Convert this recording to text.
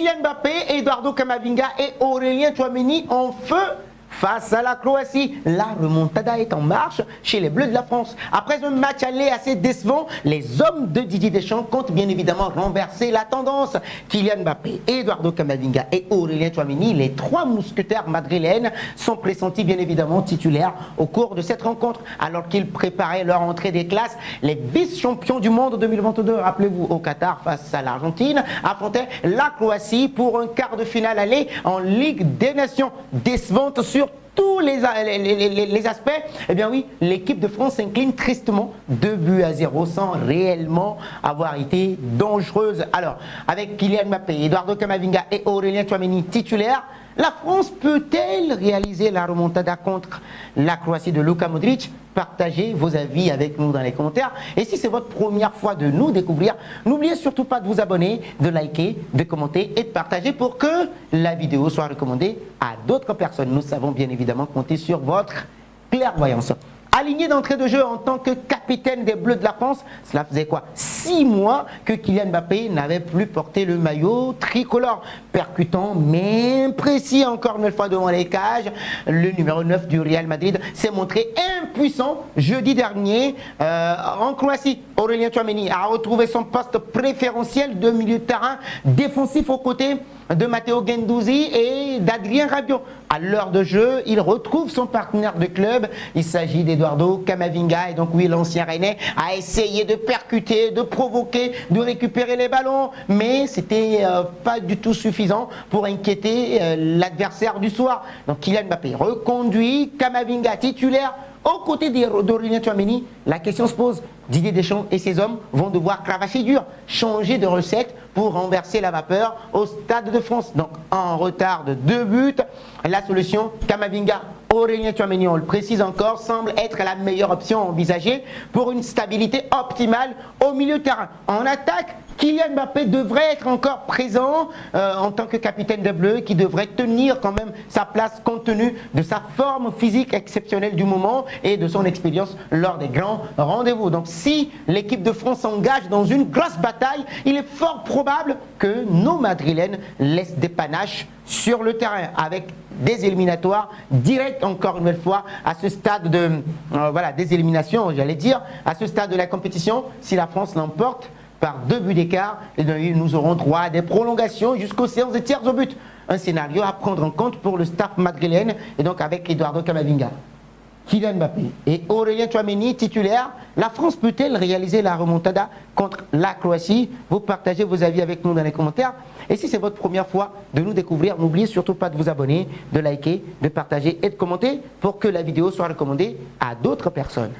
Kylian Mbappé, Eduardo Camavinga et Aurélien Tchouaméni en feu face à la Croatie. La remontada est en marche chez les Bleus de la France. Après un match aller assez décevant, les hommes de Didier Deschamps comptent bien évidemment renverser la tendance. Kylian Mbappé, Eduardo Camavinga et Aurélien Tchouaméni, les trois mousquetaires madrilènes, sont pressentis bien évidemment titulaires au cours de cette rencontre. Alors qu'ils préparaient leur entrée des classes, les vice-champions du monde 2022, rappelez-vous, au Qatar face à l'Argentine, affrontaient la Croatie pour un quart de finale aller en Ligue des Nations. Décevante sur tous les aspects, eh bien oui, l'équipe de France s'incline tristement 2-0 sans réellement avoir été dangereuse. Alors, avec Kylian Mbappé, Eduardo Camavinga et Aurélien Tchouaméni titulaires, la France peut-elle réaliser la remontada contre la Croatie de Luka Modric? Partagez vos avis avec nous dans les commentaires. Et si c'est votre première fois de nous découvrir, n'oubliez surtout pas de vous abonner, de liker, de commenter et de partager pour que la vidéo soit recommandée à d'autres personnes. Nous savons bien évidemment compter sur votre clairvoyance. Aligné d'entrée de jeu en tant que capitaine des Bleus de la France, cela faisait quoi? 6 mois que Kylian Mbappé n'avait plus porté le maillot tricolore. Percutant mais précis encore une fois devant les cages, le numéro 9 du Real Madrid s'est montré impuissant jeudi dernier en Croatie. Aurélien Tchouaméni a retrouvé son poste préférentiel de milieu de terrain défensif aux côtés de Matteo Guendouzi et d'Adrien Rabiot. À l'heure de jeu, il retrouve son partenaire de club. Il s'agit d'Eduardo Camavinga. Et donc oui, l'ancien Rennais a essayé de percuter, de provoquer, de récupérer les ballons. Mais c'était pas du tout suffisant pour inquiéter l'adversaire du soir. Donc Kylian Mbappé reconduit, Camavinga titulaire. Aux côtés d'Aurélien Tchouaméni, la question se pose. Didier Deschamps et ses hommes vont devoir cravacher dur, changer de recette pour renverser la vapeur au Stade de France. Donc en retard de 2 buts, la solution Camavinga, Aurélien Tchouaméni, on le précise encore, semble être la meilleure option envisagée pour une stabilité optimale au milieu de terrain. En attaque, Kylian Mbappé devrait être encore présent en tant que capitaine des Bleus, qui devrait tenir quand même sa place compte tenu de sa forme physique exceptionnelle du moment et de son expérience lors des grands rendez-vous. Donc si l'équipe de France s'engage dans une grosse bataille, il est fort probable que nos Madrilènes laissent des panaches sur le terrain avec des éliminatoires directs encore une nouvelle fois à ce stade de des éliminations, j'allais dire, à ce stade de la compétition. Si la France l'emporte par 2 buts d'écart, nous aurons droit à des prolongations jusqu'aux séances de tiers au but. Un scénario à prendre en compte pour le staff madrilène et donc avec Eduardo Camavinga, Kylian Mbappé et Aurélien Tchouaméni titulaires, la France peut-elle réaliser la remontada contre la Croatie? Vous partagez vos avis avec nous dans les commentaires. Et si c'est votre première fois de nous découvrir, n'oubliez surtout pas de vous abonner, de liker, de partager et de commenter pour que la vidéo soit recommandée à d'autres personnes.